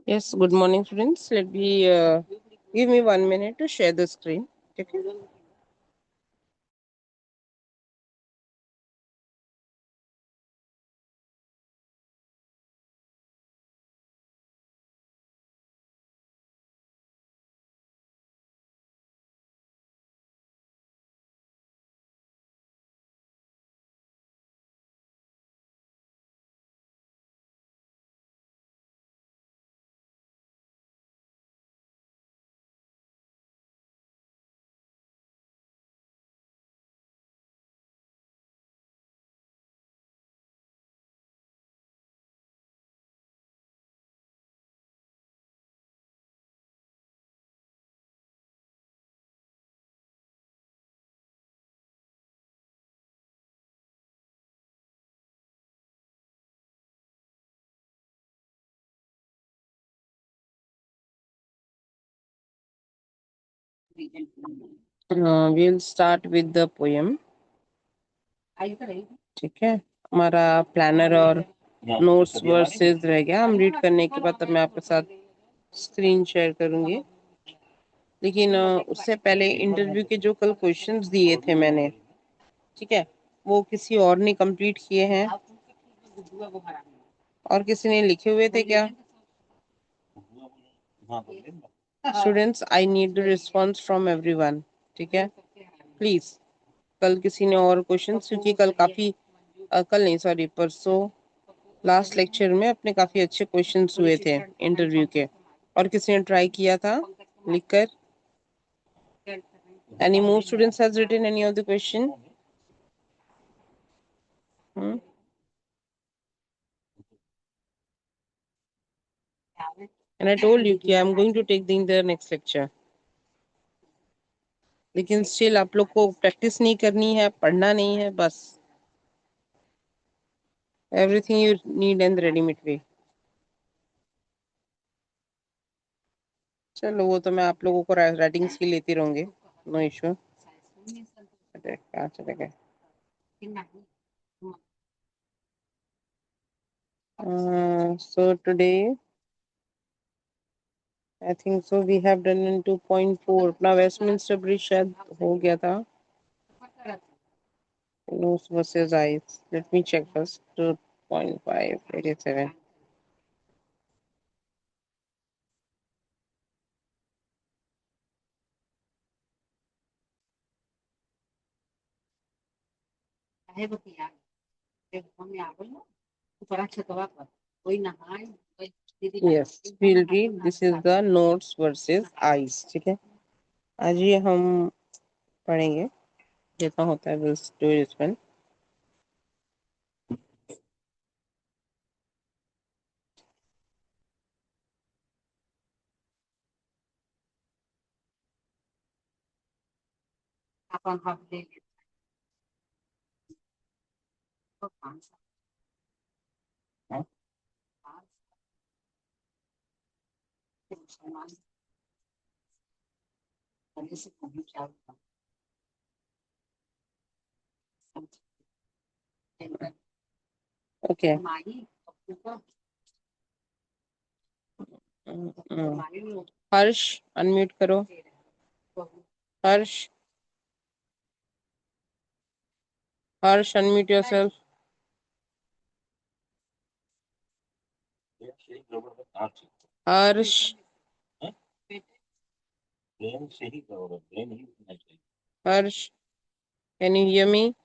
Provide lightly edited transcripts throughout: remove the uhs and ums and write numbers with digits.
Yes, good morning, students. Let me give me 1 minute to share the screen. Okay. We'll start with the poem. ठीक है. हमारा planner और notes versus रह गया. हम read करने के बाद तब मैं आपके साथ स्क्रीन शेयर करूंगी. लेकिन उससे पहले इंटरव्यू के जो कल क्वेश्चंस दिए थे मैंने, ठीक है, वो किसी और ने कंप्लीट किए हैं और किसी ने लिखे हुए थे क्या? Students, I need the response from everyone. ठीक है, प्लीज. कल किसी ने और क्वेश्चन, क्योंकि कल काफी कल नहीं, सॉरी, परसों लास्ट लेक्चर में अपने काफी अच्छे क्वेश्चंस हुए थे इंटरव्यू के, और किसी ने ट्राई किया था लिखकर? Any more students has written any of the question? And I told you कि I am going to take the in the next lecture. लेकिन स्टिल आप लोग को प्रैक्टिस नहीं करनी है, पढ़ना नहीं है, बस everything you need in the readymade way. चलो, वो तो मैं आप लोगों को राइटिंग्स की लेती रहूंगी, नो इशू. कहाँ चले गए? So today I think so we have done in 2.4. अपना वेस्टमिंस्टर ब्रिज शायद हो गया था. Nose versus eyes. Let me check first. 2.5, 87. Yes, we'll read. This is the notes versus eyes. ठीक है, आज ये हम पढ़ेंगे. जितना होता है we'll do this one. Okay. Harsh, unmute करो. Harsh, Harsh, unmute yourself. Harsh, Harsh, can you hear me?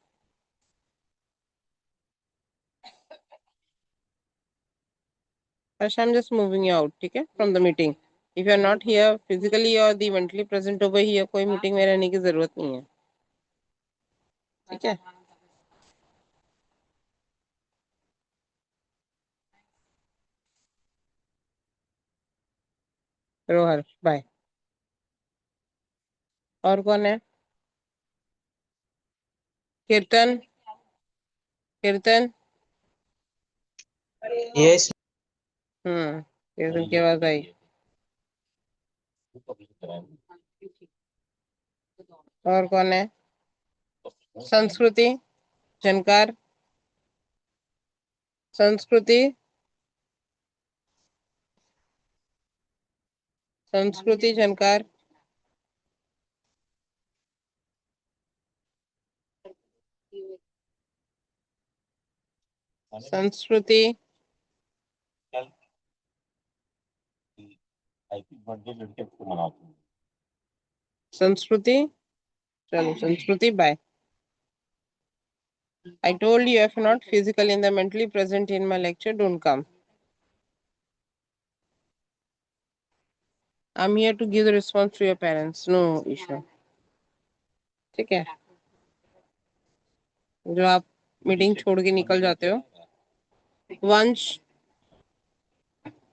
Harsh, I'm just moving you out, ठीक है, from the meeting. If you are not here physically or the mentally present over here, कोई meeting में रहने की जरूरत नहीं है. ठीक है. चलो हर्ष, बाय. और कौन है? कीर्तन, कीर्तन. यस कीर्तन की आवाज आई. और कौन है? संस्कृति, जनकार, संस्कृति. संस्कृति झनकार, संस्कृति, संस्कृति, चलो संस्कृति bye. I told you if not physically and mentally present in my lecture, don't come. I'm here to give the response to your parents. No issue. ठीक है. जो आप मीटिंग छोड़ के निकल जाते हो. वंश,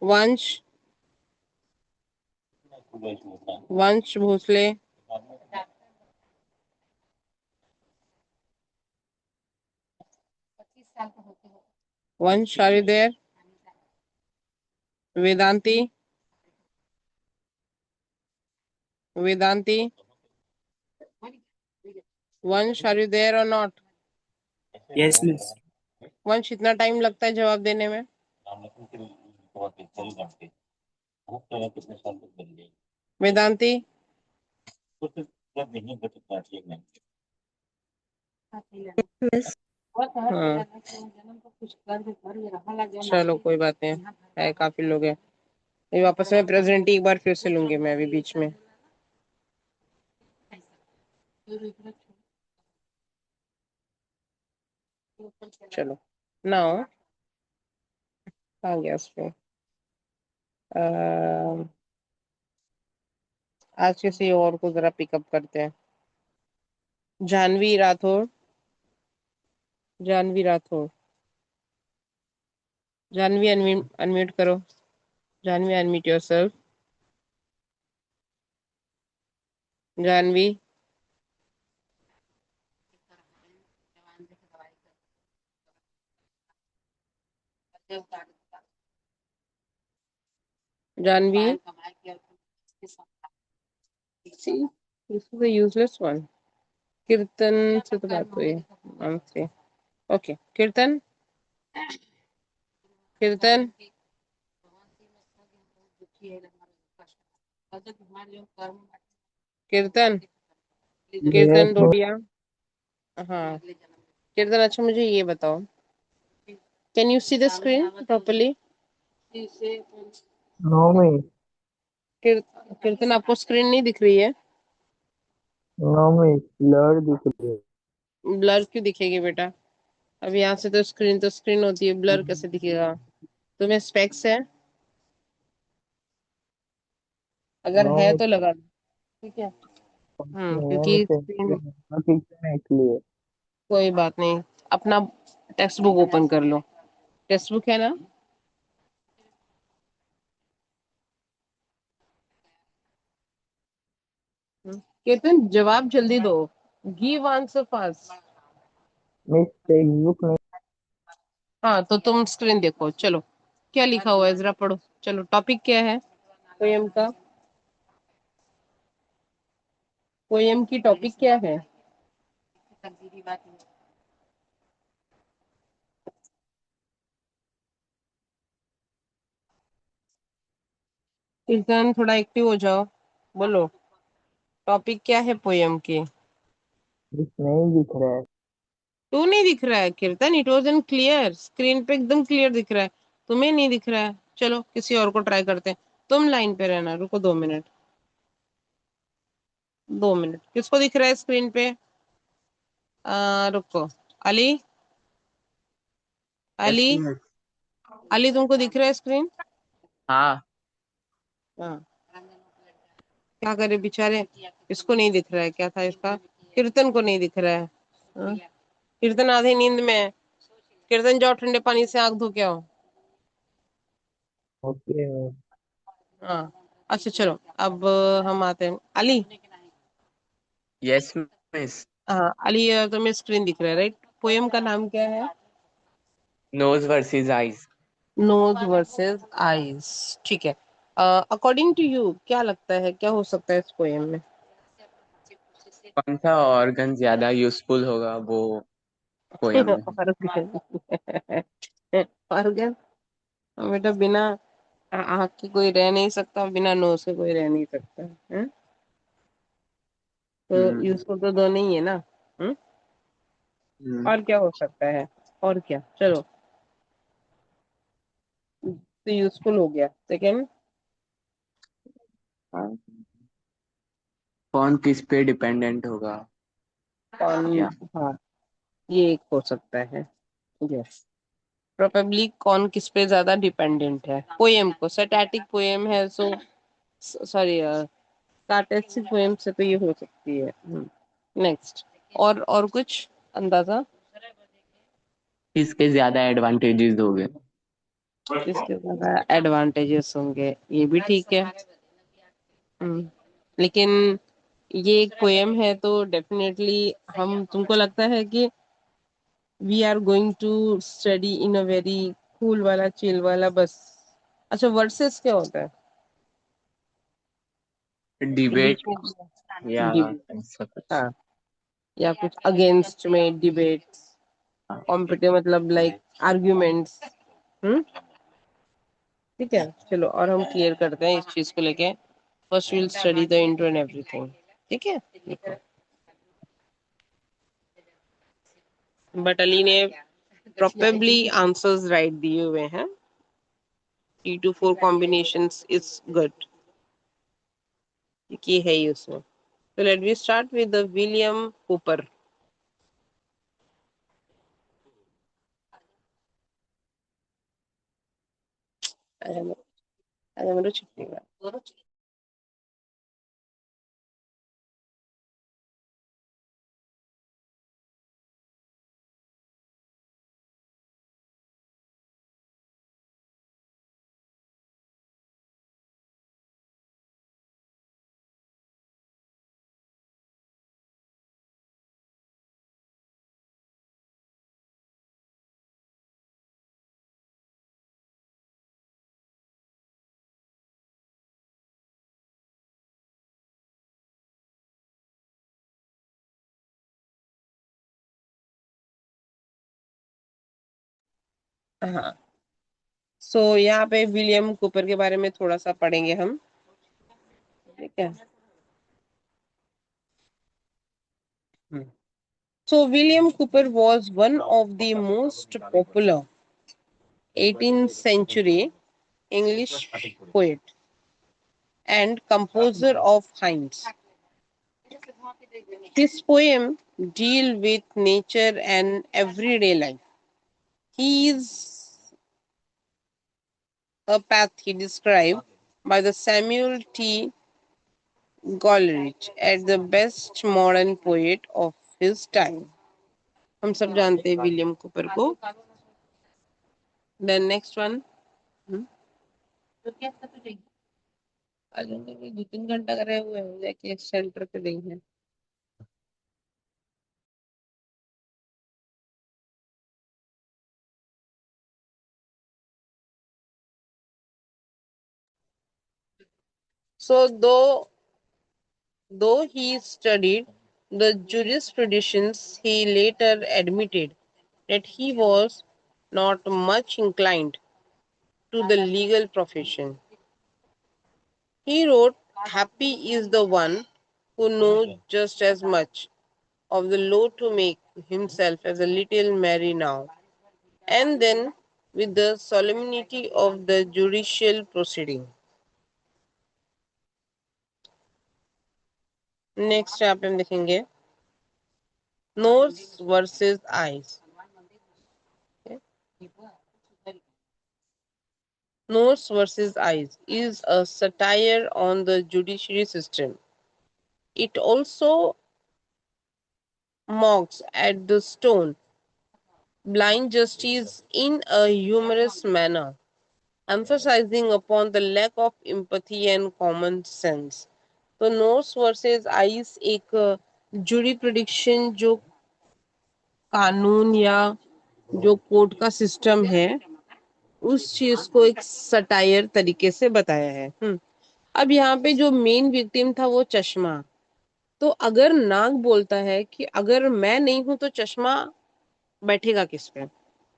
वंश, वंश भोसले, वंश are you there? Vedanti, Vedanti, वंश are you there or not? Yes, miss. वंश इतना टाइम लगता है जवाब देने में? वेदांती, मिस हाँ. चलो कोई बात नहीं है, काफी लोग हैं. ये वापस में प्रेजेंट एक बार फिर से लूंगी मैं अभी बीच में. चलो नाउ आ गया उस पे. आज किसी और को जरा पिकअप करते हैं. जानवी राठौर, जानवी राठौर, जानवी अनम्यूट करो. Janvi unmute yourself. Janvi, Janvi. See, this is a useless one. कीर्तन से तो बात हुई है. नमस्ते. ओके कीर्तन, कीर्तन, कीर्तन, कीर्तन डोडिया. हाँ कीर्तन. अच्छा मुझे ये बताओ, can you see the screen properly? No, miss. कीर्तन आपको स्क्रीन नहीं दिख रही है? No, miss. Blur दिख रही है. ब्लर क्यों दिखेगी बेटा? अब यहाँ से तो स्क्रीन होती है, ब्लर कैसे दिखेगा? तुम्हें स्पेक्स है? अगर No, है miss. तो लगा दो. ठीक है. नहीं है क्योंकि मिस. स्क्रीन. ठीक है इसलिए. कोई बात नहीं. अपना टेक्स्ट बुक ओपन कर लो. टेक्स्ट बुक है ना? कीर्तन जवाब जल्दी दो. Give answer fast. Miss text book नहीं. हाँ तो तुम स्क्रीन देखो. चलो क्या लिखा हुआ है जरा पढ़ो. चलो टॉपिक क्या है पोयम का? पोयम की टॉपिक क्या है? कीर्तन थोड़ा एक्टिव हो जाओ. बोलो टॉपिक क्या है पोयम की? मिस नहीं दिख रहा है. तू नहीं दिख रहा है कीर्तन? It was in clear. Screen पे एकदम क्लियर दिख रहा है. तुम्हें नहीं दिख रहा है. चलो किसी और को ट्राई करते हैं. तुम लाइन पे रहना. रुको 2 मिनट. 2 मिनट. किसको दिख रहा है स्क्रीन पे? रुको. Ali, yes Ali, miss. अली तुमको दिख रहा है स्क्रीन? हाँ. हाँ. क्या करे बेचारे. इसको नहीं दिख रहा है. क्या था इसका? कीर्तन को नहीं दिख रहा है. हाँ? कीर्तन आधी नींद में है. कीर्तन जाओ ठंडे पानी से आंख धो के आओ. Okay miss. हाँ. अच्छा चलो अब हम आते हैं. अली. Yes miss. हाँ अली तुम्हें स्क्रीन दिख रहा है राइट? पोयम का नाम क्या है? Nose versus eyes. Nose versus eyes. ठीक है. अकॉर्डिंग टू यू क्या लगता है क्या हो सकता है इस पोयम में? कौन सा ऑर्गन ज्यादा यूजफुल होगा वो पोयम में? ऑर्गन. ऑर्गन बेटा बिना आँख के कोई रह नहीं सकता, बिना नोज के कोई रह नहीं सकता है। तो हम्म यूजफुल तो दोनों ही है ना। हम्म। हम्म और क्या हो सकता है? और क्या, चलो। तो यूजफुल हो गया। सेकेंड। हाँ। कौन किस पे डिपेंडेंट होगा कौन? क्या? हाँ, ये एक हो सकता है। यस। प्रोबेबली कौन किस पे ज्यादा डिपेंडेंट है, पोएम को। सैटाटिक पोएम है सो, सॉरी, सार्कास्टिक पोएम से तो ये हो सकती है। नेक्स्ट। और कुछ अंदाजा? किसके ज्यादा एडवांटेजेस होंगे? किसके ज्यादा एडवांटेजेस होंगे, ये भी ठीक है। हम्म, लेकिन ये एक पोएम है तो डेफिनेटली हम, तुमको लगता है कि we are going to study in a very cool वाला, चिल वाला, बस? अच्छा, वर्सेस क्या होता है? कि बीच डिबेट या में डिबेट? ऐसा कुछ। हाँ, या कुछ अगेंस्ट में डिबेट, हाँ। कॉम्पिटिटिव, मतलब लाइक आर्ग्यूमेंट्स। हम्म। ठीक है, चलो, और हम क्लियर करते हैं इस चीज को लेके। First will study the intro and everything. ठीक है, देखो। बट अली ने प्रोबेबली आंसर्स राइट दिए हुए हैं। 3 to 4 combinations is good, ये है ही उसमें। तो let we start with the William Cooper. मेरे छुट्टी में। हाँ, सो यहाँ पे विलियम कूपर के बारे में थोड़ा सा पढ़ेंगे हम। ठीक है। So William Cooper was one of the most popular 18th century English poet and composer of hymns. His poem deal with nature and everyday life. He is a path he described by the Samuel T. Coleridge as the best modern poet of his time. हम सब जानते हैं William Cooper को। Then next one. Agenda में 2-3 घंटा करे हुए हैं, जाके सेंटर पे देंगे। So though he studied the jurisprudence, he later admitted that he was not much inclined to the legal profession. He wrote, "Happy is the one who knows just as much of the law to make himself as a little merry now, and then with the solemnity of the judicial proceeding." Next यहाँ पे हम देखेंगे nose versus eyes. Nose versus Eyes is a satire on the judiciary system. It also mocks at the stone blind justice in a humorous manner, emphasizing upon the lack of empathy and common sense. तो nose versus ice एक जुरी prediction, जो कानून या जो court का system है, उस चीज को एक सटायर तरीके से बताया है। अब यहाँ पे जो मेन विक्टिम था वो चश्मा। तो अगर नाग बोलता है कि अगर मैं नहीं हूं तो चश्मा बैठेगा किस पे,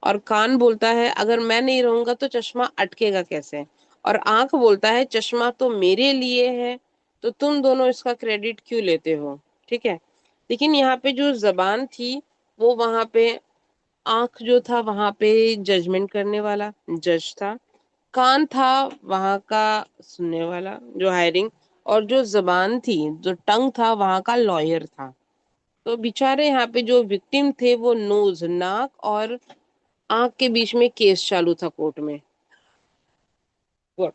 और कान बोलता है अगर मैं नहीं रहूंगा तो चश्मा अटकेगा कैसे, और आंख बोलता है चश्मा तो मेरे लिए है, तो तुम दोनों इसका क्रेडिट क्यों लेते हो? ठीक है। लेकिन यहाँ पे जो जबान थी वो वहां पे, आंख जो था वहां पे जजमेंट करने वाला जज था, कान था वहां का सुनने वाला जो हायरिंग, और जो जबान थी जो टंग था वहां का लॉयर था। तो बेचारे यहाँ पे जो विक्टिम थे वो नोज नाक और आंख के बीच में केस चालू था कोर्ट में। Good.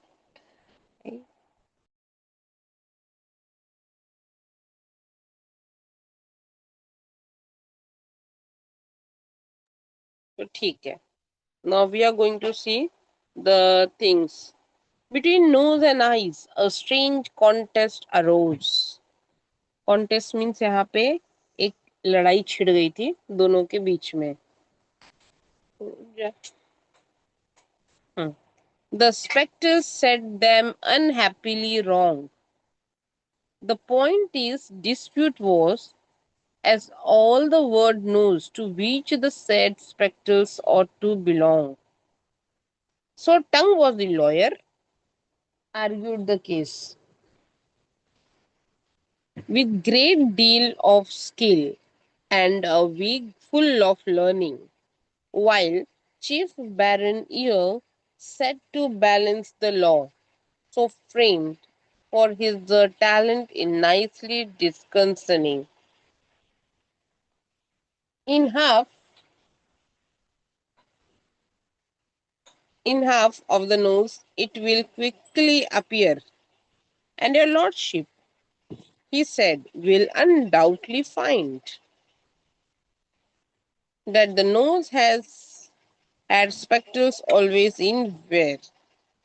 तो ठीक है, now we are going to see the things between nose and eyes. A strange contest arose. Contest means यहाँ पे एक लड़ाई छिड़ गई थी दोनों के बीच में। The spectres set them unhappily wrong. The point is, dispute was, as all the world knows, to which the said spectres ought to belong. So Tongue was the lawyer, argued the case with great deal of skill and a wig full of learning, while Chief Baron Ear set to balance the law, so framed for his talent in nicely disconcerting. In half in half of the nose it will quickly appear, and your lordship, he said, will undoubtedly find that the nose has had spectacles always in wear,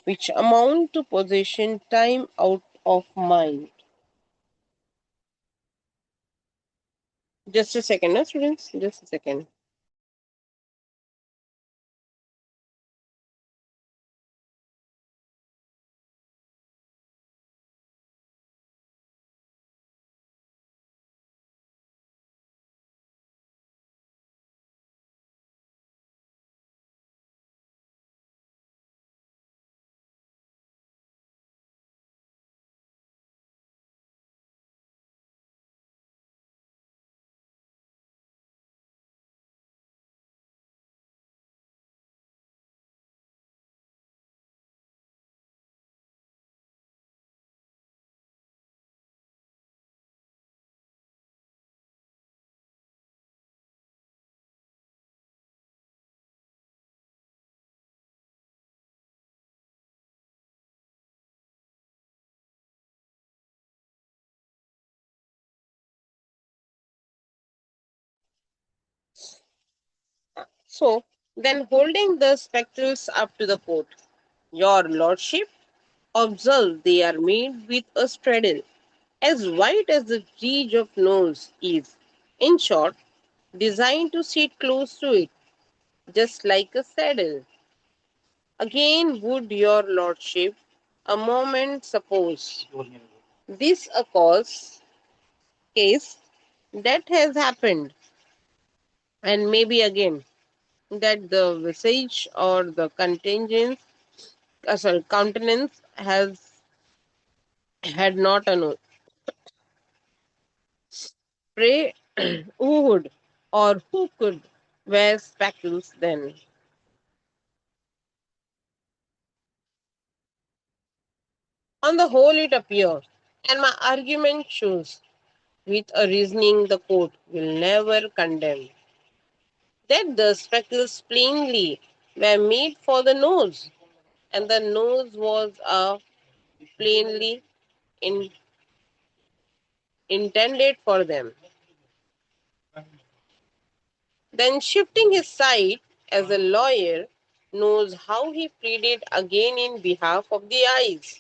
which amount to possession time out of mind. Just a second, students. Just a second. So, then holding the spectacles up to the court, your lordship, observe they are made with a straddle, as wide as the bridge of nose is. In short, designed to sit close to it, just like a saddle. Again, would your lordship a moment suppose this a case that has happened, and maybe again that the visage or the countenance has had not a nose. Pray, who would or who could wear spectacles then? On the whole, it appears, and my argument shows, with a reasoning the court will never condemn, that the spectacles plainly were made for the nose, and the nose was plainly in, intended for them. Then, shifting his side as a lawyer, knows how he pleaded again in behalf of the eyes.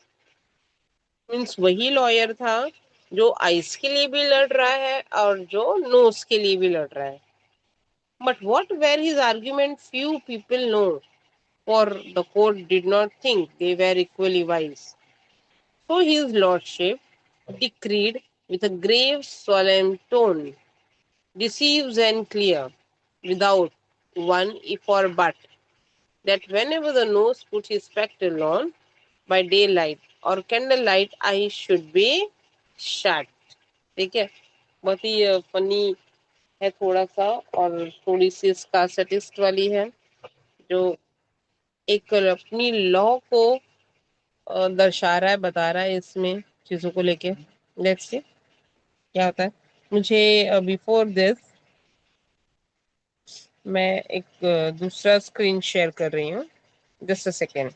Means वही lawyer था जो ice के लिए भी लड़ रहा है और जो नोज के लिए भी लड़ रहा है. But what were his arguments few people know, for the court did not think they were equally wise. So his lordship decreed with a grave solemn tone, deceives and clear, without one if or but, that whenever the nose put his spectacle on, by daylight और candle light I should be shut. ठीक है, बहुत ही funny है थोड़ा सा, और थोड़ी सी इसका सटिस्ट वाली है, जो एक अपनी लॉ को दर्शा रहा है, बता रहा है इसमें चीजों को लेके। लेट्स सी क्या होता है। मुझे बिफोर दिस मैं एक दूसरा स्क्रीन शेयर कर रही हूँ, just a second.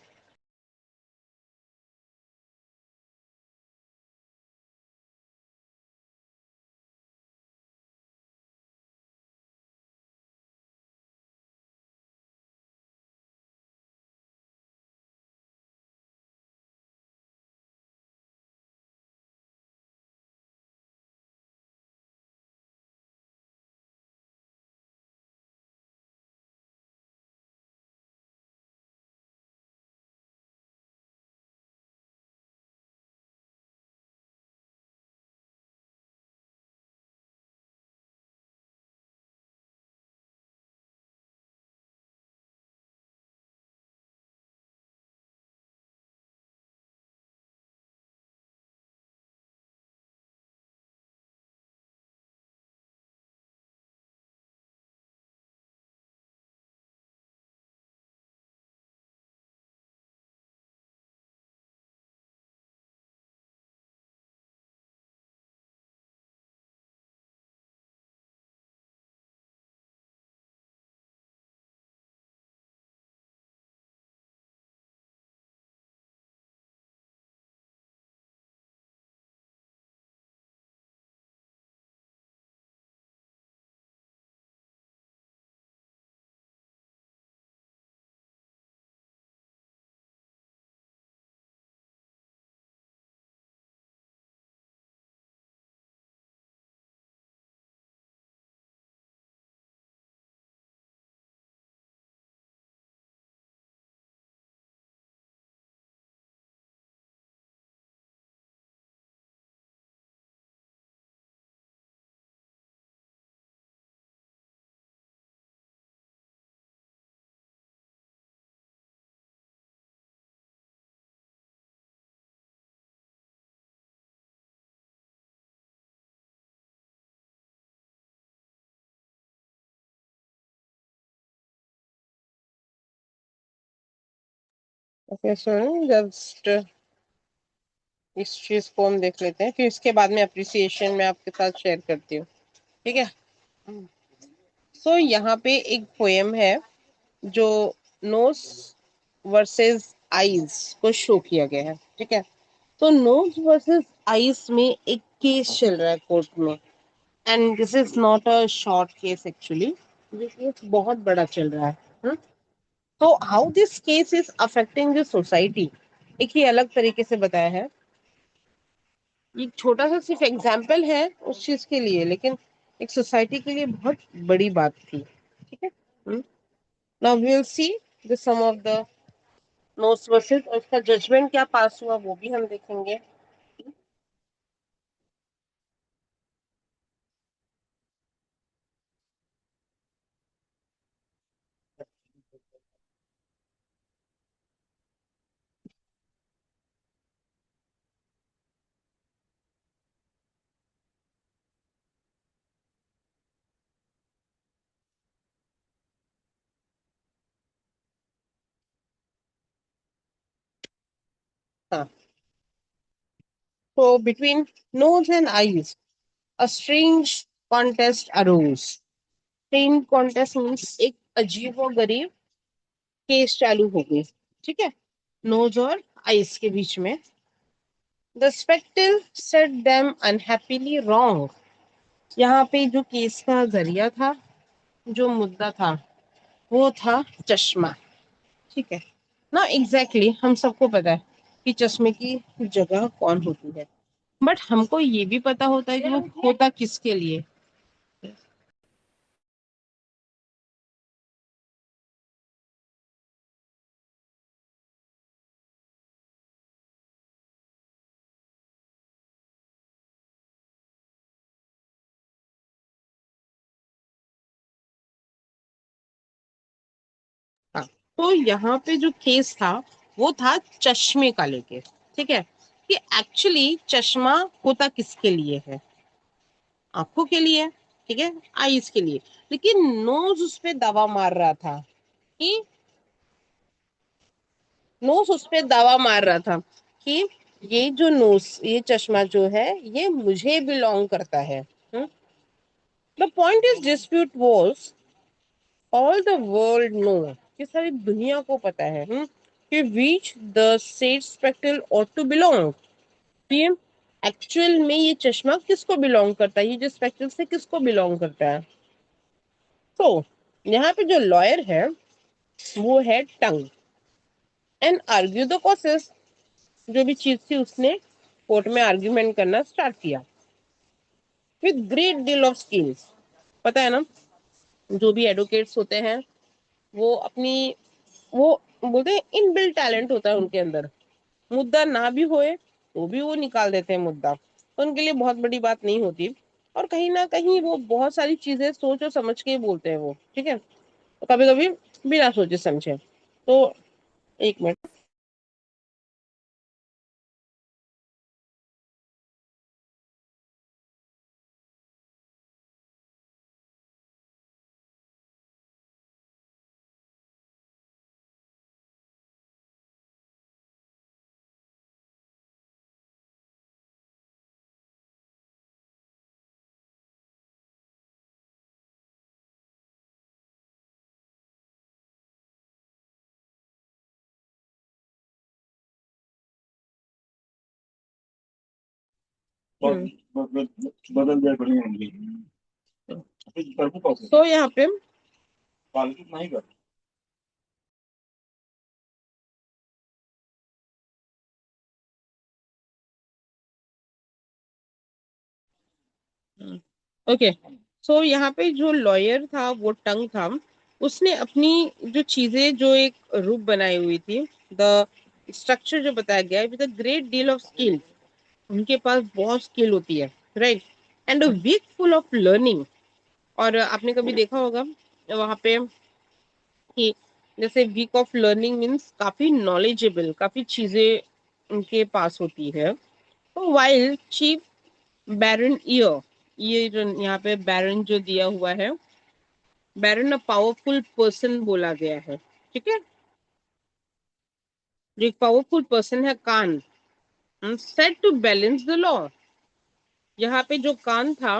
Okay sir, just इस चीज को हम देख लेते हैं, फिर इसके बाद में अप्रिसिएशन में आपके साथ शेयर करती हूँ। ठीक है। सो यहाँ पे एक पोएम है जो नोज वर्सेस आईज को शो किया गया है। ठीक है, तो नोज वर्सेस आईज में एक केस चल रहा है कोर्ट में, and this is not a short case actually, ये केस बहुत बड़ा चल रहा है। तो how this case is affecting the society, एक ही अलग तरीके से बताया है। ये छोटा सा सिर्फ एग्जाम्पल है उस चीज के लिए, लेकिन एक सोसाइटी के लिए बहुत बड़ी बात थी। ठीक है। Now we will see the some of the notes versus, और इसका जजमेंट क्या पास हुआ वो भी हम देखेंगे। हाँ, so between nose and eyes, a strange contest arose. Strange contest means एक अजीबोगरीब केस चालू हो गई। ठीक है, नोज और आईज के बीच में। The spectacle set them unhappily wrong. यहाँ पे जो केस का जरिया था, जो मुद्दा था, वो था चश्मा। ठीक है ना, एग्जैक्टली हम सबको पता है कि चश्मे की जगह कौन होती है, बट हमको ये भी पता होता है कि वो होता किसके लिए। हाँ, तो यहाँ पे जो केस था वो था चश्मे का लेके, ठीक है, कि एक्चुअली चश्मा होता किसके लिए है, आंखों के लिए, ठीक है, आईज के लिए। लेकिन नोज उस पे दावा मार रहा था कि नोज उस पे दावा मार रहा था कि ये जो नोज, ये चश्मा जो है ये मुझे बिलोंग करता है। The point is dispute was all the world know, कि सारी दुनिया को पता है कि which the said spectacle ought to belong, कि एक्चुअल में ये चश्मा किसको बिलोंग करता है, ये जो स्पेक्टल से किसको बिलोंग करता है। तो यहाँ पे जो लॉयर है वो है टंग, एंड आर्ग्यू द कॉसेस, जो भी चीज थी उसने कोर्ट में आर्ग्यूमेंट करना स्टार्ट किया with great deal of skills. पता है ना, जो भी एडवोकेट्स होते हैं वो अपनी, वो बोलते हैं इनबिल्ट टैलेंट होता है उनके अंदर, मुद्दा ना भी होए तो भी वो निकाल देते हैं मुद्दा, तो उनके लिए बहुत बड़ी बात नहीं होती। और कहीं ना कहीं वो बहुत सारी चीजें सोच और समझ के ही बोलते हैं वो, ठीक है, तो कभी कभी बिना सोचे समझे। तो एक मिनट। बदल जाए बढ़िया होंगी। तो यहाँ पे नहीं कर। ओके, सो यहाँ पे जो लॉयर था वो टंग था, उसने अपनी जो चीजें, जो एक रूप बनाई हुई थी, द स्ट्रक्चर जो बताया गया है, with a great deal of skill, उनके पास बहुत स्किल होती है, right, and a wig full of learning. और आपने कभी देखा होगा वहां पे कि जैसे वीक ऑफ लर्निंग मीन्स काफी नॉलेजेबल, काफी चीजें उनके पास होती है। तो वाइल चीफ बैरन ईयर, ये जो यहाँ पे बैरन जो दिया हुआ है, बैरन अ पावरफुल पर्सन बोला गया है, ठीक है, जो एक पावरफुल पर्सन है कान, set to balance the law. यहाँ पे जो कान था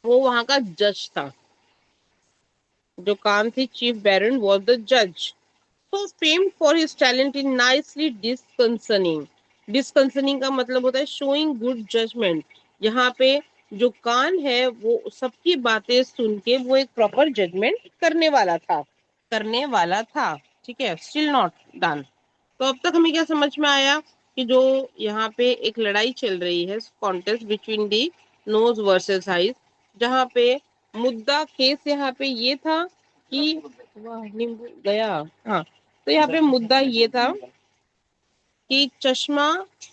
वो वहां का जज था, जो कान थी चीफ बैरन वॉज द जज, so famed for his talent in nicely disconcerting। disconcerting का मतलब होता है showing good judgment। यहाँ पे जो कान है वो सबकी बातें सुन के वो एक प्रॉपर जजमेंट करने वाला था, ठीक है, स्टिल नॉट डन। तो अब तक हमें क्या समझ में आया कि जो यहाँ पे एक लड़ाई चल रही है, contest between the nose versus eyes, जहाँ पे मुद्दा केस यहाँ पे ये था कि, वाह नींबू गया, हाँ, तो यहाँ पे मुद्दा ये था कि चश्मा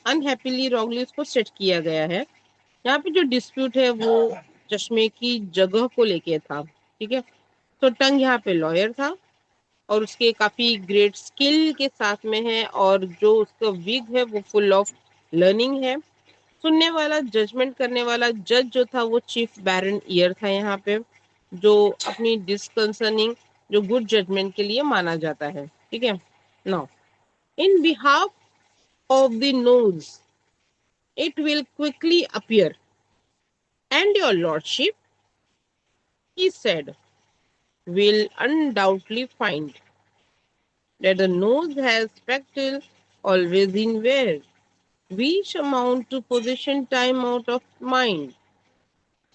अनहैप्पीली रॉन्गली उसको सेट किया गया है। यहाँ पे जो डिस्प्यूट है वो चश्मे की जगह को लेके था, ठीक है। तो टंग यहाँ पे लॉयर था और उसके काफी ग्रेट स्किल के साथ में है, और जो उसका विग है वो फुल ऑफ लर्निंग है। सुनने वाला, जजमेंट करने वाला जज जो था वो चीफ बैरन ईयर था यहाँ पे, जो अपनी डिसकंसर्निंग, जो गुड जजमेंट के लिए माना जाता है, ठीक है। Now in behalf of the nose it will quickly appear, and your lordship, he said, will undoubtedly find that the nose has spectacle always in wear, which amount to possession time out of mind.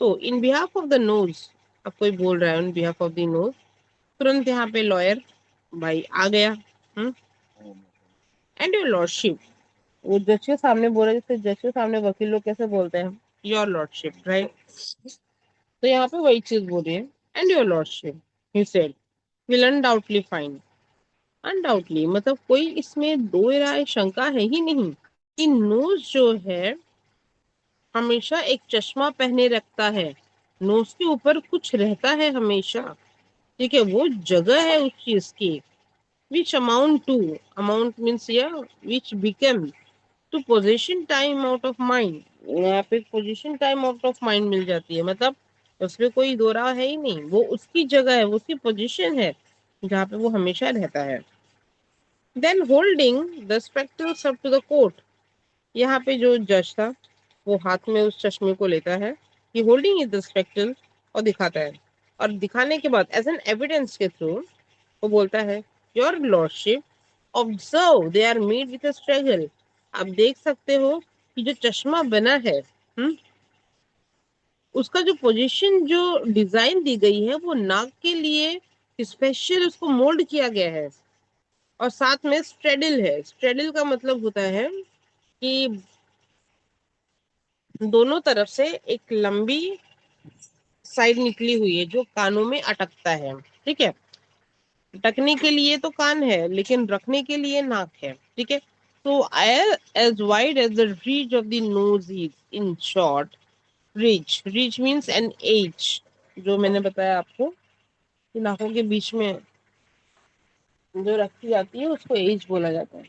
So in behalf of the nose, अब कोई बोल रहा है on behalf of the nose, तुरंत यहाँ पे lawyer भाई आ गया, एंड योर लॉर्डशिप, वो जज के सामने बोला, जैसे जज के सामने वकील लोग कैसे बोलते हैं, योर लॉर्डशिप, राइट। तो यहाँ पे वही चीज बोल रही है, and your lordship he said will undoubtedly find. Undoubtedly मतलब कोई इसमें दो राय शंका है ही नहीं कि नोज जो है हमेशा एक चश्मा पहने रखता है, नोज के ऊपर कुछ रहता है हमेशा, ठीक है, वो जगह है उस चीज की, which amount means here which became to position time out of mind. यहाँ पे position time out of mind मिल जाती है, मतलब उसमें कोई दो राह है ही नहीं, वो उसकी जगह है, वो उसकी पोजीशन है जहाँ पे वो हमेशा रहता है। Then holding the spectacles up to the court, यहाँ पे जो जज था वो हाथ में उस चश्मे को लेता है, कि होल्डिंग इज द स्पेक्टल, और दिखाता है, और दिखाने के बाद एज एन एविडेंस के थ्रू वो बोलता है your lordship observe they are made with a struggle. आप देख सकते हो कि जो चश्मा बना है, उसका जो पोजीशन जो डिजाइन दी गई है वो नाक के लिए स्पेशल उसको मोल्ड किया गया है, और साथ में स्ट्रेडल है। स्ट्रेडल का मतलब होता है कि दोनों तरफ से एक लंबी साइड निकली हुई है जो कानों में अटकता है। ठीक है, अटकने के लिए तो कान है, लेकिन रखने के लिए नाक है। ठीक है, तो as wide as the reach of the nose is, in short, reach means an edge, जो मैंने बताया आपको कि नाकों के बीच में जो रखी जाती है उसको एज बोला जाता है।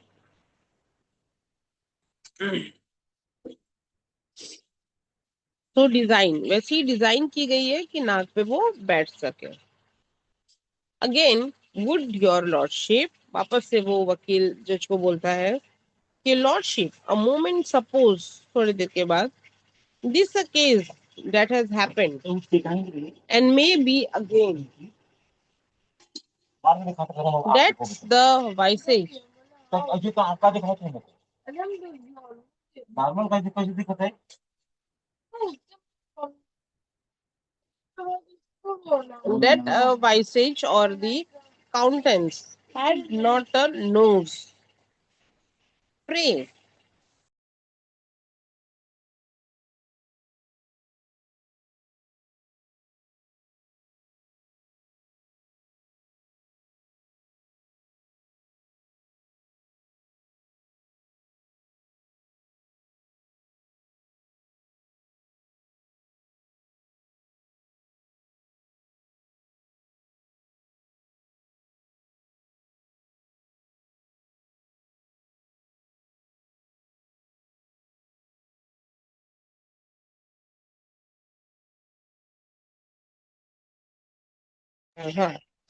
तो डिजाइन वैसे ही डिजाइन की गई है कि नाक पे वो बैठ सके। अगेन वुड योर लॉर्डशिप, वापस से वो वकील जज को बोलता है कि लॉर्डशिप अ मोमेंट सपोज, थोड़ी देर के बाद, this a case that has happened and may be again, that's the visage. That a visage or the countenance had not a nose. Pray.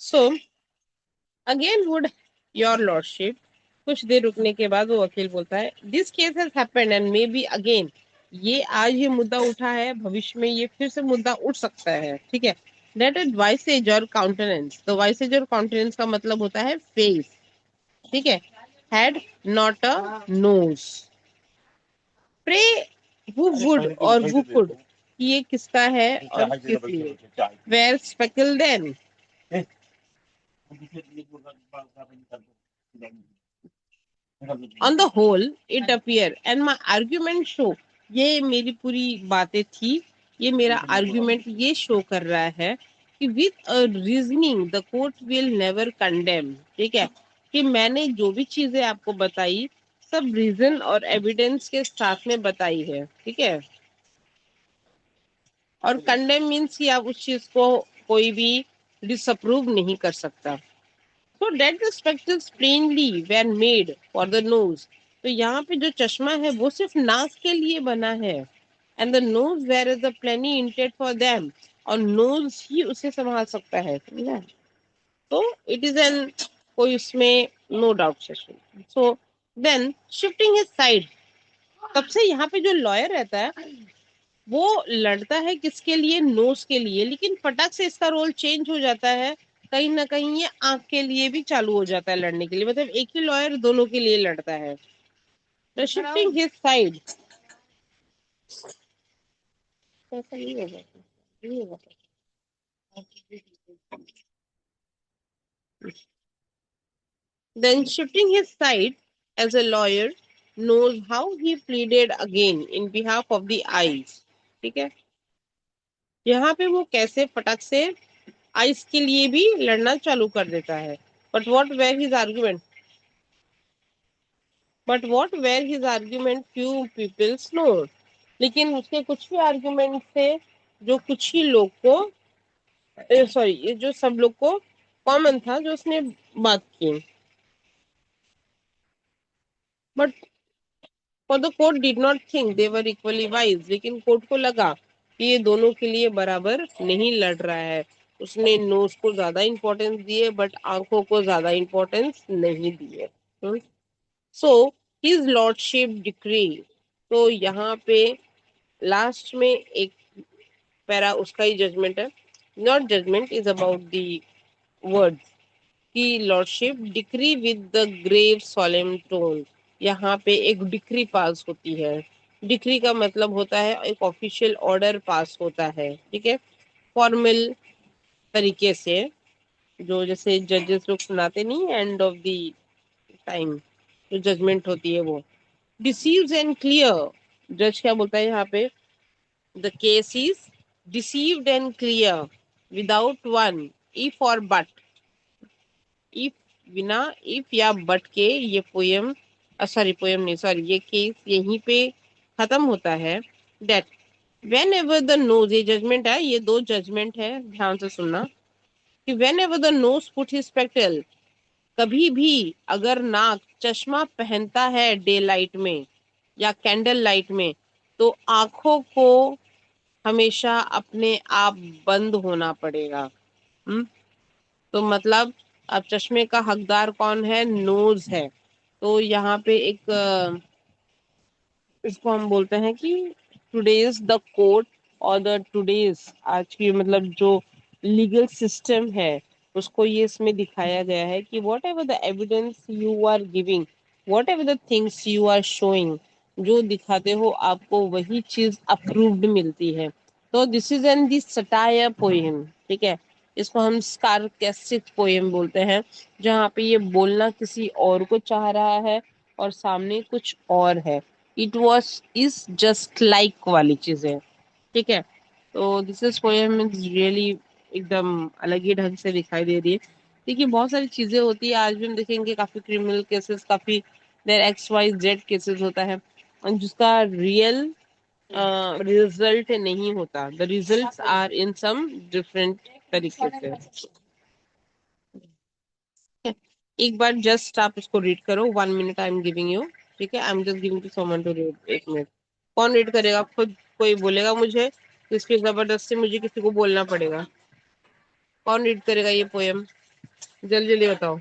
So again would your lordship, कुछ देर रुकने के बाद वो वकील बोलता है this case has happened and may be again, ये आज ये मुद्दा उठा है, भविष्य में ये फिर से मुद्दा उठ सकता है। ठीक है, दैट इज वाइसेज और काउंटेनेंस। तो वाइसेज और काउंटेनेंस का मतलब होता है फेस। ठीक है, had not a nose. Pray who would और who could, ये किसका है और किस लिए। Where spectacle then, on the whole it appear and my argument show, ये मेरी पूरी बातें थी, ये मेरा आर्ग्यूमेंट ये शो कर रहा है कि with a reasoning the court will never condemn. ठीक है, कि मैंने जो भी चीजें आपको बताई सब रीजन और एविडेंस के साथ में बताई है। ठीक है, और कंडेम मीन्स कि आप उस चीज को कोई भी डिसअप्रूव नहीं कर सकता। So that the spectacles plainly were made for the nose. तो यहाँ पे जो चश्मा है वो सिर्फ नाक के लिए बना है, and the nose where is the plenty intended for them, और nose ही उसे संभाल सकता है, समझा। तो it is an, कोई उसमें no doubt session. So then shifting his side, तब से यहाँ पे जो लॉयर रहता है वो लड़ता है किसके लिए, नोज के लिए, लेकिन फटक से इसका रोल चेंज हो जाता है, कहीं ना कहीं ये आंख के लिए भी चालू हो जाता है लड़ने के लिए, मतलब एक ही लॉयर दोनों के लिए लड़ता है। तो शिफ्टिंग हिज साइड, ऐसा नहीं होगा, नहीं होगा। Then shifting his side as a lawyer knows how he pleaded again in behalf of the eyes। ठीक है, यहाँ पे वो कैसे फटक से आइस के लिए भी लड़ना चालू कर देता है। But what were his argument, few peoples know, लेकिन उसके कुछ भी आर्ग्यूमेंट थे जो कुछ ही लोग को, सॉरी, ये जो सब लोग को कॉमन था जो उसने बात की। But for the court did not think they were equally wise, लेकिन कोर्ट को लगा कि ये दोनों के लिए बराबर नहीं लड़ रहा है। उसने नोज को ज्यादा इंपॉर्टेंस दिए बट आंखों को ज्यादा इंपॉर्टेंस नहीं दिए। सो हिज लॉर्डशिप डिक्री, तो यहाँ पे लास्ट में एक पैरा उसका ही जजमेंट है, not judgement, is about the word की lordship decree with the grave solemn tone. यहाँ पे एक डिक्री पास होती है। डिक्री का मतलब होता है एक ऑफिशियल ऑर्डर पास होता है, ठीक है, फॉर्मल तरीके से, जो जैसे जजेस लोग सुनाते नहीं एंड ऑफ द टाइम जो जजमेंट होती है वो। डिसीव्ड एंड क्लियर, जज क्या बोलता है यहाँ पे, the case is deceived and clear without one if और बट। इफ, बिना इफ या बट के ये पोयम, सॉरी पोयम नहीं, सॉरी ये केस यहीं पे खत्म होता है। That when ever the nose, ये जजमेंट है, ये दो जजमेंट है, ध्यान से सुनना, कि when ever the nose put his spectacled, कभी भी अगर नाक चश्मा पहनता है डे लाइट में या कैंडल लाइट में, तो आंखों को हमेशा अपने आप बंद होना पड़ेगा। तो मतलब अब चश्मे का हकदार कौन है, नोज है। तो यहाँ पे एक इसको हम बोलते हैं कि टुडेज द कोर्ट, और द टुडेज आज की मतलब जो लीगल सिस्टम है उसको ये इसमें दिखाया गया है कि whatever the evidence you are giving, whatever the things you are showing, जो दिखाते हो आपको वही चीज अप्रूव्ड मिलती है। तो this is an the satire poem, ठीक है, इसको हम सार्कास्टिक पोएम बोलते हैं, जहाँ पे ये बोलना किसी और को चाह रहा है और सामने कुछ और है। It was is just like वाली चीजें, ठीक है। तो this is poem is really एकदम अलग ही ढंग से दिखाई दे रही है। देखिए बहुत सारी चीजें होती है, आज भी हम देखेंगे काफी क्रिमिनल केसेस, काफी देर एक्स वाई जेड केसेस होता है और जिसका रियल रिजल्ट नहीं होता, the results are in some different तरीके से। एक बार जस्ट आप इसको रीड करो, 1 minute I am giving you, ठीक है, I am just giving to someone to read. 1 minute, कौन रीड करेगा, खुद कोई बोलेगा मुझे, इसकी जबरदस्ती मुझे किसी को बोलना पड़ेगा। कौन रीड करेगा ये पोएम, जल्दी जल्दी बताओ,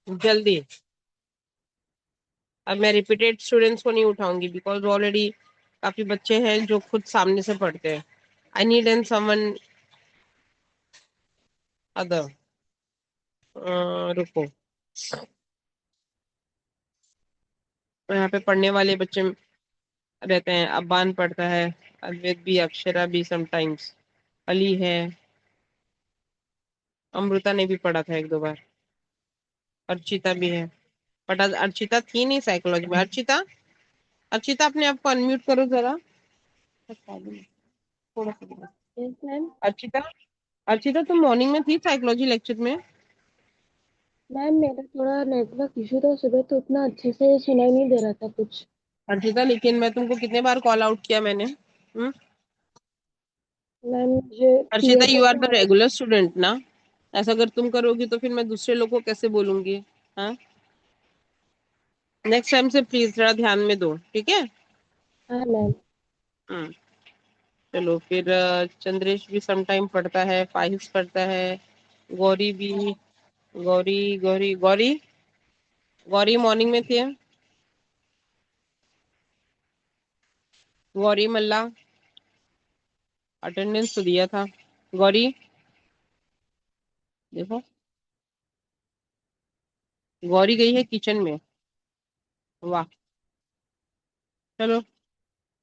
जल्दी। अब मैं रिपीटेड स्टूडेंट्स को नहीं उठाऊंगी बिकॉज ऑलरेडी काफी बच्चे हैं जो खुद सामने से पढ़ते हैं। I need an someone other. रुको, यहाँ पे पढ़ने वाले बच्चे रहते हैं, अब्बान पढ़ता है, अद्वैत भी, अक्षरा भी समटाइम्स, अली है, अमृता ने भी पढ़ा था 1-2 बार, अर्चिता भी है। बट आज अर्चिता थी नहीं साइकोलॉजी में। अर्चिता, अर्चिता अपने आप को अनम्यूट करो जरा, थोड़ा सा। Yes ma'am. अर्चिता, अर्चिता तुम मॉर्निंग में थी साइकोलॉजी लेक्चर में? मैम मेरा थोड़ा नेटवर्क इशू था सुबह, तो उतना अच्छे से सुनाई नहीं दे रहा था कुछ। अर्चिता लेकिन मैं तुमको कितने बार कॉल आउट किया मैंने? मैम मुझे अर्चिता क्लियर यू आर करके द रेगुलर स्टूडेंट ना? ऐसा अगर तुम करोगी तो फिर मैं दूसरे लोगों को कैसे बोलूंगी? हाँ, नेक्स्ट टाइम से प्लीज थोड़ा ध्यान में दो, ठीक है। हाँ मैम। हम्म, चलो फिर चंद्रेश भी समटाइम पढ़ता है, फाहिज पढ़ता है, गौरी भी, गौरी गौरी गौरी, गौरी मॉर्निंग में थी, गौरी मल्ला अटेंडेंस तो दिया था। गौरी देखो, गौरी गई है किचन में, वाह। चलो,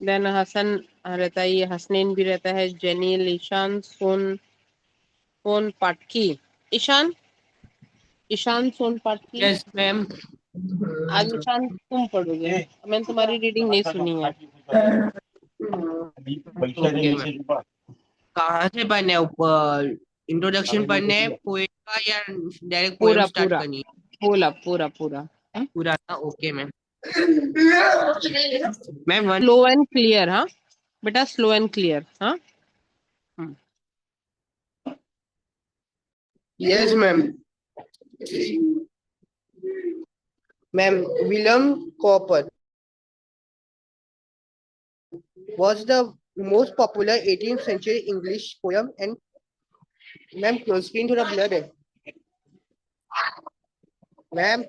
देन हसन रहता है, ये हसनैन भी रहता है, जेनिल, ईशान, सोन पाटकी, ईशान, ईशान सोन पाटकी। Yes ma'am. आज ईशान तुम पढ़ोगे, मैंने तुम्हारी रीडिंग नहीं सुनी है। Okay ma'am. कहाँ से पढ़ना है, ऊपर इंट्रोडक्शन पढ़ना है पोएम का या डायरेक्ट पोएम पूरा स्टार्ट पूरा करनी है? पूरा पूरा पूरा पूरा ना, okay ma'am. Ma'am one. Slow and clear, हाँ बेटा, स्लो एंड क्लियर, हाँ। Yes ma'am. Ma'am, William Cowper was the most popular 18th century English poem and ma'am close screen थोड़ा blur है ma'am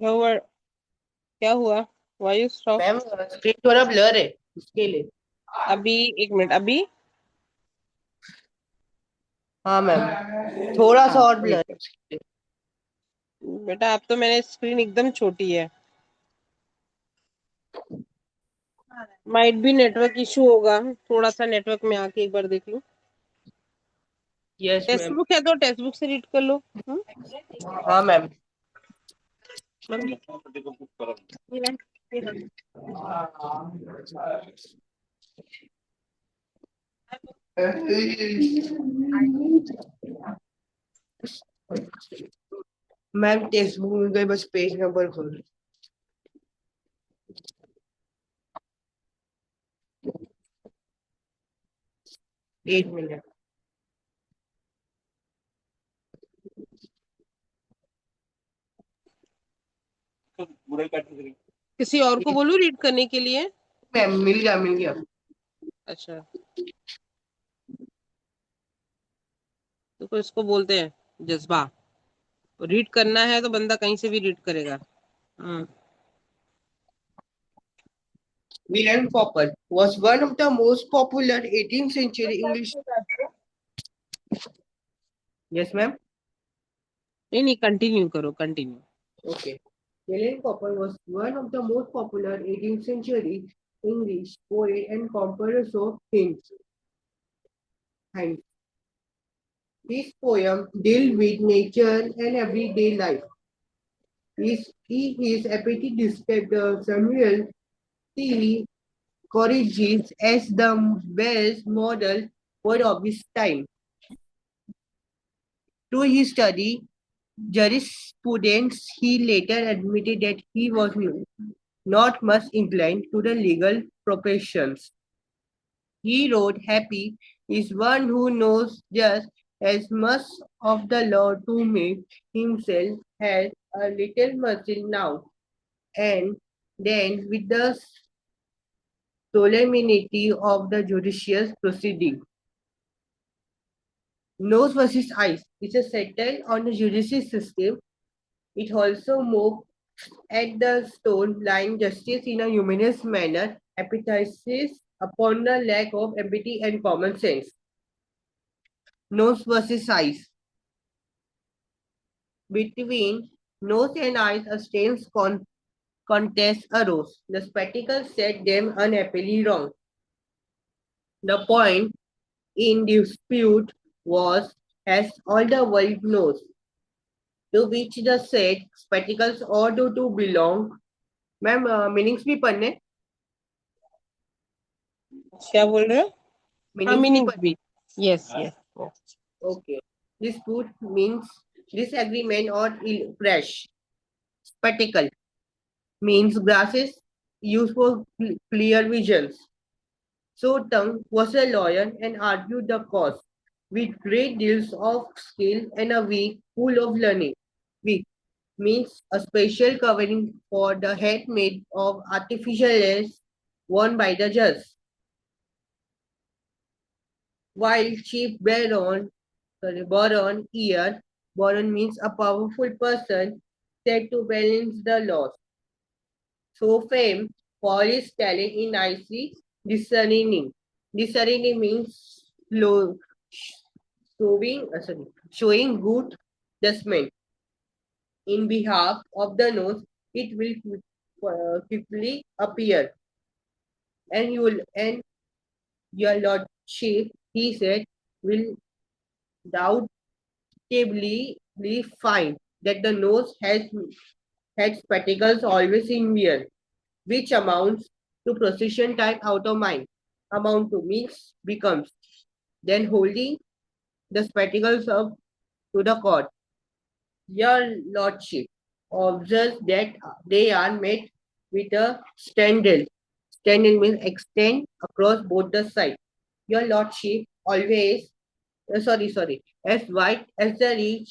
क्या हुआ? क्या हुआ? Why you stop? ma'am screen थोड़ा blur है इसके लिए अभी 1 मिनट अभी। हाँ मैम थोड़ा सा हाँ और wait। blur है इसके लिए। बेटा अब तो मैंने स्क्रीन एकदम छोटी है। माइट भी नेटवर्क इशू होगा, थोड़ा सा नेटवर्क में आके एक बार देख लो। Yes टेक्स्ट मैम बुक है तो टेक्स्ट बुक से रीड कर लो। हाँ मैम देखो बुक करो मैम टेक्स्ट बुक में गए बस पेज नंबर खोल 1 मिनट बुराई काटने के लिए किसी और को बोलूं रीड करने के लिए? मैम मिल गया अच्छा तो इसको बोलते हैं जज्बा। रीड करना है तो बंदा कहीं से भी रीड करेगा। William Cowper was one of the most popular 18th century English yes ma'am नहीं कंटिन्यू करो continue. okay William Cowper was one of the most popular 18th century English poet and composer of hymns. And his poem deal with nature and everyday life. His epitaph described Samuel T. Coleridge as the best model poet of his time. Through his study jurisprudence, he later admitted that he was not much inclined to the legal professions. He wrote, Happy is one who knows just as much of the law to make himself has a little mercy now and then with the solemnity of the judicial proceeding. Nose versus eyes is a satire on the judicial system. It also moves at the stone line justice in a humanist manner, epitomizes upon the lack of empathy and common sense. Nose versus eyes. Between nose and eyes, a strange contest arose. The spectacles set them unhappily wrong. The point in dispute was, as all the world knows, to which the said spectacles ought to belong. Ma'am meanings भी पढ़ने क्या बोल रहे हो? हाँ meanings भी meanings भी। Yes yes. okay dispute means disagreement or crash spectacle means glasses used for clear visions. So Tung was a lawyer and argued the cause with great deals of skill and a week full of learning. Week means a special covering for the head made of artificial layers worn by the judge. While Chief Baron ear, Baron means a powerful person said to balance the laws. So fame for his talent in nicely discerning. Discerning means showing good judgment. In behalf of the nose, it will quickly appear. And your lordship, he said, will doubtably find that the nose has had spectacles always in wear, which amounts to procession time out of mind. Amount to means becomes. then holding the spectacles up to the court. Your lordship observes that they are made with a standard. Standard means extend across both the sides. Your lordship always, sorry, as wide as the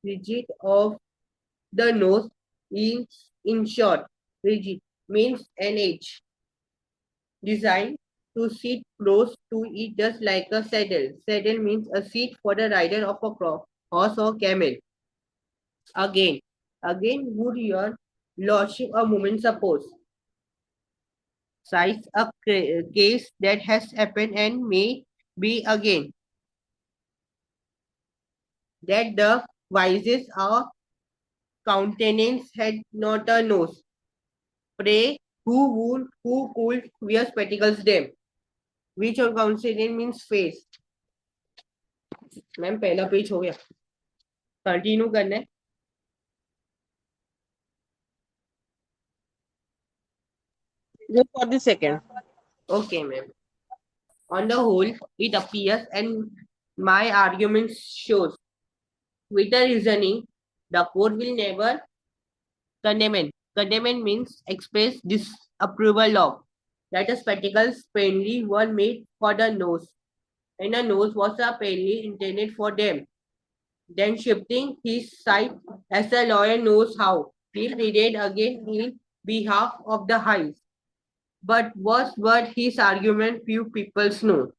rigid of the nose is in short. Rigid means an edge designed to sit close to it just like a saddle. Saddle means a seat for the rider of a horse or camel. Again, would your lordship a moment suppose cites a case that has happened and may be again that the vices or countenance had not a nose. Pray who could wear spectacles them? Which on countenance means face. Ma'am पहला page हो गया continue करना है Just for the second. Okay, ma'am. On the whole, it appears, and my argument shows, with the reasoning, the court will never condemn. Condemn means express disapproval of. That the spectacles plainly were made for the nose, and the nose was apparently intended for them. Then shifting his side as the lawyer knows how, he pleaded again in behalf of the eyes. But what were his argument few people know.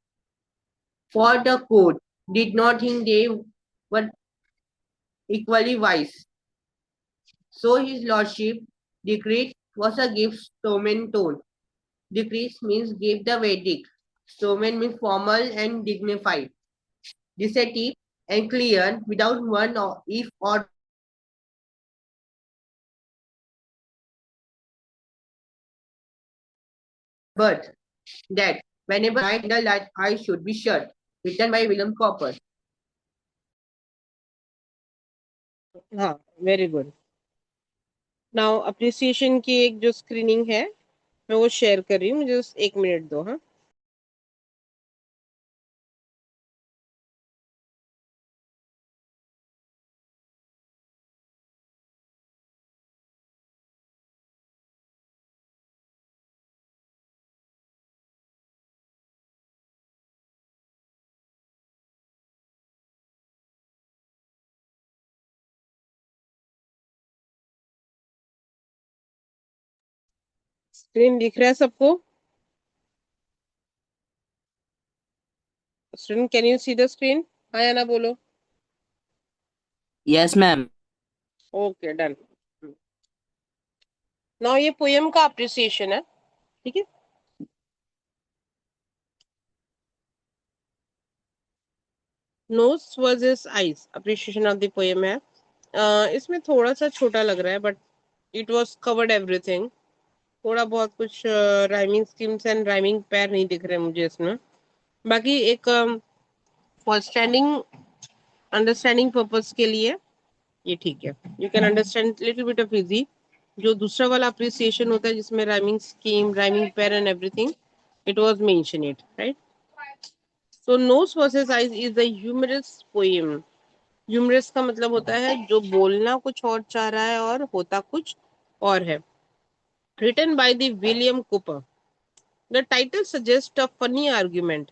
For the court did not think they were equally wise. So his lordship decreed was a gift Stoneman tone. Decrees means give the verdict. Stoneman means formal and dignified. Deceptive and clear without one or if or but that whenever I the light I should be shut. Written by William Cooper. हाँ, very good. Now appreciation की एक जो screening है मैं वो share कर रही हूँ मुझे बस 1 मिनट दो हाँ स्क्रीन दिख रहा है सबको student can you see the screen हाँ या ना बोलो Yes, ma'am. Okay done now ये पोयम का अप्रिसिएशन है ठीक है nose versus eyes appreciation of the poem है इसमें थोड़ा सा छोटा लग रहा है but it was covered everything थोड़ा बहुत कुछ राइमिंग स्कीम्स एंड राइमिंग पैर नहीं दिख रहे मुझे इसमें बाकी एक फॉर स्टैंडिंग अंडरस्टैंडिंग पर्पस के लिए ये ठीक है you can understand little bit of easy जो दूसरा वाला अप्रिसिएशन होता है जिसमें rhyming scheme rhyming pair and everything it was mention it right so nose versus eyes is the humorous poem humorous का मतलब होता है जो बोलना कुछ और चाह रहा है और होता कुछ और है written by the William Cooper. The title suggests a funny argument.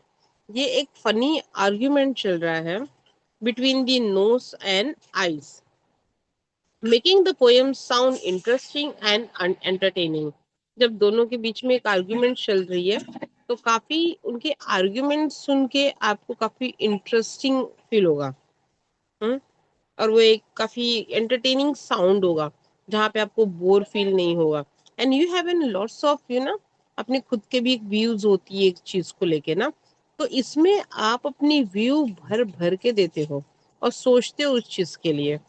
ये एक funny argument चल रहा है between the nose and eyes, making the poem sound interesting and entertaining. जब दोनों के बीच में एक आर्ग्यूमेंट चल रही है तो काफी उनके आर्ग्यूमेंट सुन के आपको काफी इंटरेस्टिंग फील होगा और वो एक काफी एंटरटेनिंग साउंड होगा जहाँ पे आपको बोर फील नहीं होगा and you have an lots of you ना अपने खुद के भी एक व्यूज होती है एक चीज को लेके ना तो इसमें आप अपनी व्यू भर भर के देते हो और सोचते हो उस चीज के लिए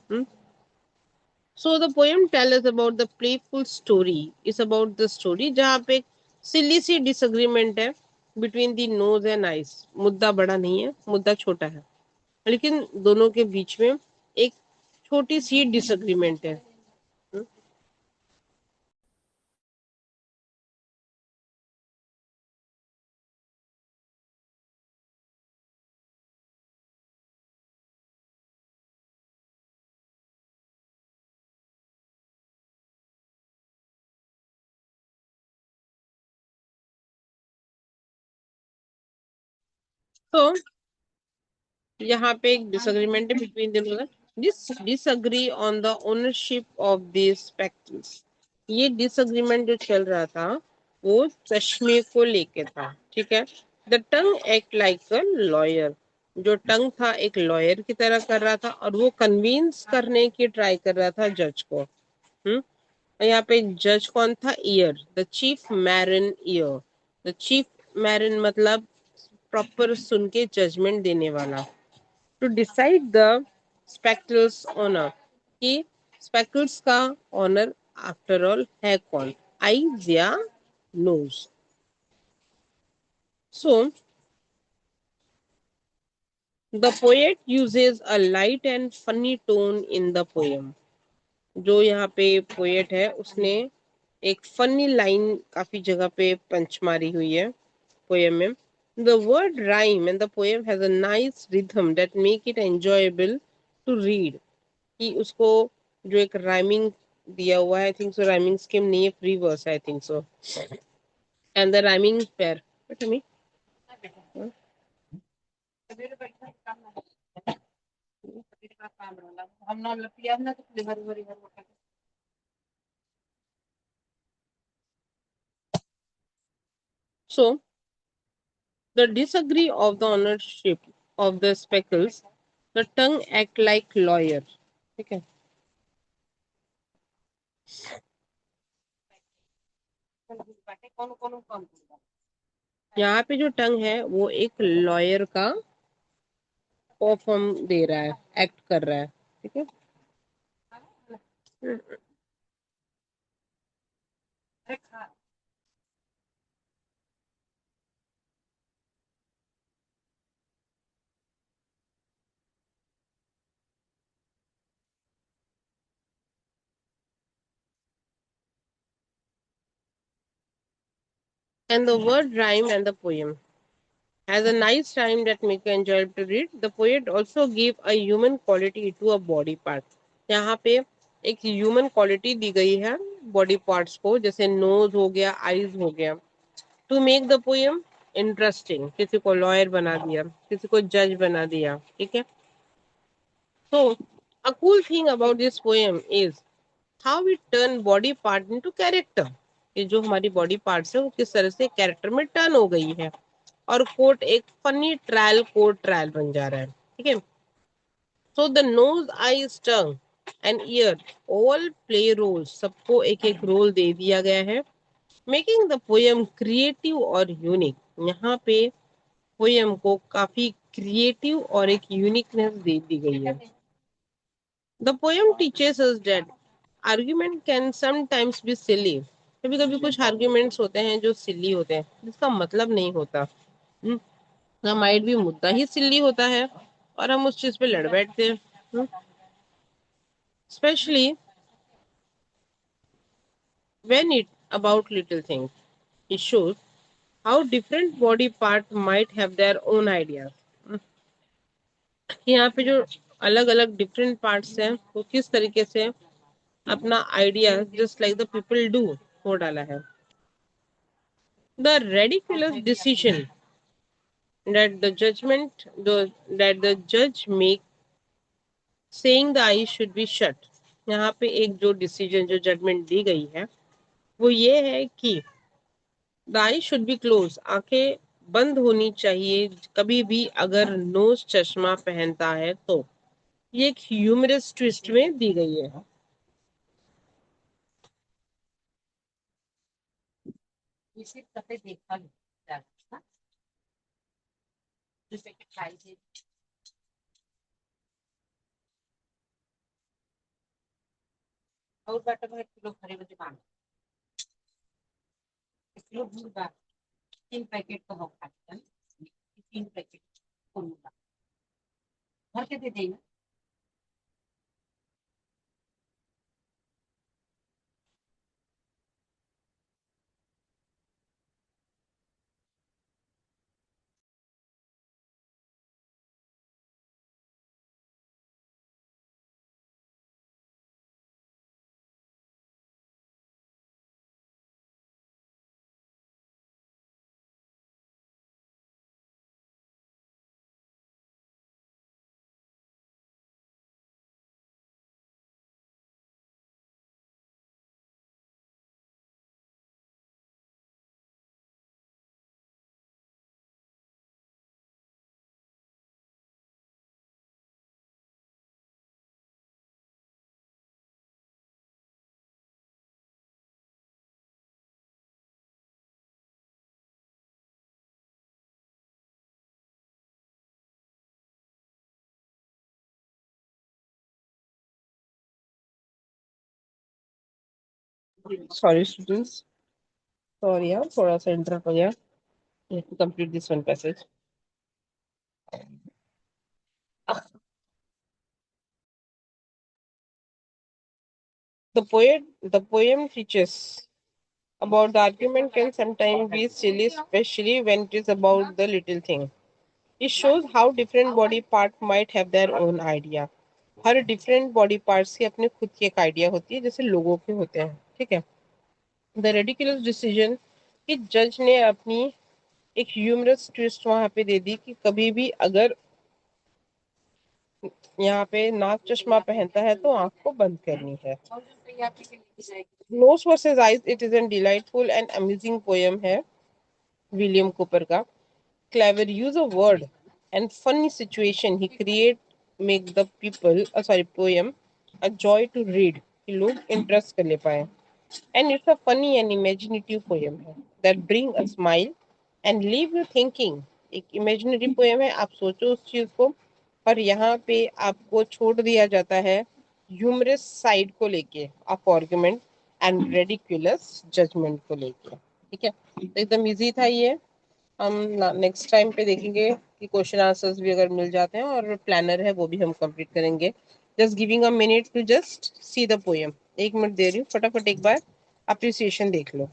so the poem tell us about the playful story is about the story जहाँ पे एक सिली सी डिसएग्रीमेंट है between the nose and eyes मुद्दा बड़ा नहीं है मुद्दा छोटा है लेकिन दोनों के बीच में एक छोटी सी डिसएग्रीमेंट है तो यहाँ पे एक डिसएग्रीमेंट है between them, disagree on the ownership of the spectrals. ये डिसएग्रीमेंट जो चल रहा था वो चश्मे को लेके था, ठीक है। The tongue act like a lawyer, जो टंग था एक लॉयर की तरह कर रहा था और वो कन्विंस करने की ट्राई कर रहा था जज को। और यहाँ पे जज कौन था? Year, the chief marine year. The chief marine मतलब प्रॉपर सुन के जजमेंट देने वाला। टू डिसाइड द स्पेक्ट्रल्स ऑनर, कि स्पेक्ट्रल्स का ऑनर आफ्टर ऑल है कौन, आईज या nose. So the poet uses a light and funny tone in the poem. जो यहाँ पे पोएट है उसने एक फनी लाइन काफी जगह पे पंच मारी हुई है पोएम में। The word rhyme and the poem has a nice rhythm that make it enjoyable to read. कि उसको जो एक राइमिंग दिया हुआ है, I think so rhyming scheme नहीं है, free verse I think so, and the rhyming pair but me so the disagree of the ownership of the speckles, the tongue act like lawyer, ठीक है। यहाँ पे जो टंग है वो एक लॉयर का परफॉर्म दे रहा है, एक्ट कर रहा है, ठीक है। And the word rhyme and the poem has a nice rhyme that make it enjoyable to read. The poet also gave a human quality to a body part. यहाँ पे एक ह्यूमन क्वालिटी दी गई है बॉडी पार्ट्स को, जैसे knows हो गया, eyes हो गया, to make the poem interesting. किसी को लॉयर बना दिया, किसी को जज बना दिया, ठीक है। So a cool thing about this poem is how we turn body part into character। ये जो हमारी बॉडी पार्ट्स है वो किस तरह से कैरेक्टर में टर्न हो गई है, और कोट एक फनी ट्रायल कोट ट्रायल बन जा रहा है, ठीक है। So the nose, eyes, tongue and ear all play roles, सबको एक एक रोल दे दिया गया है, मेकिंग द पोएम क्रिएटिव और यूनिक। यहाँ पे पोएम को काफी क्रिएटिव और एक यूनिकनेस दे दी गई है। The poem teaches us that argument can sometimes be silly. कभी कभी कुछ आर्ग्यूमेंट्स होते हैं जो सिली होते हैं, जिसका मतलब नहीं होता। माइट भी मुद्दा ही सिल्ली होता है और हम उस चीज पे लड़ बैठते हैं, specially when it about little things. It shows how different body part might have their own ideas. यहाँ पे जो अलग अलग डिफरेंट पार्ट्स हैं वो किस तरीके से अपना idea just like the people do वो डाला है। The ridiculous decision that the judgment that the judge make saying the eyes should be shut। यहाँ पे एक जो डिसीजन जो जजमेंट दी गई है वो ये है कि the I should be close, आंखें बंद होनी चाहिए कभी भी अगर नोज चश्मा पहनता है तो। ये एक ह्यूमरस ट्विस्ट में दी गई है। इसे कभी देखा नहीं, जैसे कि खाई थी और बट किलो खरीद के दुकान, किलो दूर का 3 पैकेट तो हो खाते हैं, 3 पैकेट भर के दे देंगे। Sorry, students. Sorry, यार थोड़ा सा इंटरप्ट हो गया. Let me complete this one passage. The poem teaches about the argument can sometimes be silly, especially when it is about the little thing. It shows how different body part might have their own idea. Her different body parts की अपने खुद की एक idea होती है, जैसे लोगों के होते हैं. ठीक है. द रेडिकुलस डिसीजन कि जज ने अपनी एक ह्यूमरस ट्विस्ट वहां पे दे दी कि कभी भी अगर यहाँ पे नाक चश्मा पहनता है तो आंख को बंद करनी है. Nose versus eyes it is an delightful and amazing poem है विलियम कूपर का. clever use of word and funny situation he create make the people poem a joy to read कि लोग इंटरेस्ट कर ले पाए. And it's a funny and imaginative poem है that bring a smile and leave you thinking. एक imaginary poem है, आप सोचो उस चीज को, पर यहाँ पे आपको छोड़ दिया जाता है ह्यूमरस साइड को लेके of argument and ridiculous judgement को लेके. ठीक है, तो एकदम इजी था ये. हम नेक्स्ट टाइम पे देखेंगे कि क्वेश्चन आंसर्स भी अगर मिल जाते हैं, और प्लानर है वो भी हम कंप्लीट करेंगे. Just giving a minute to just see the poem. 1 minute दे रही हूँ, फटाफट एक बार अप्रिसिएशन देख लो.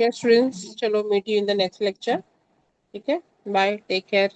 Okay, students, चलो meet you in the next lecture. ठीक है, बाय, टेक केयर.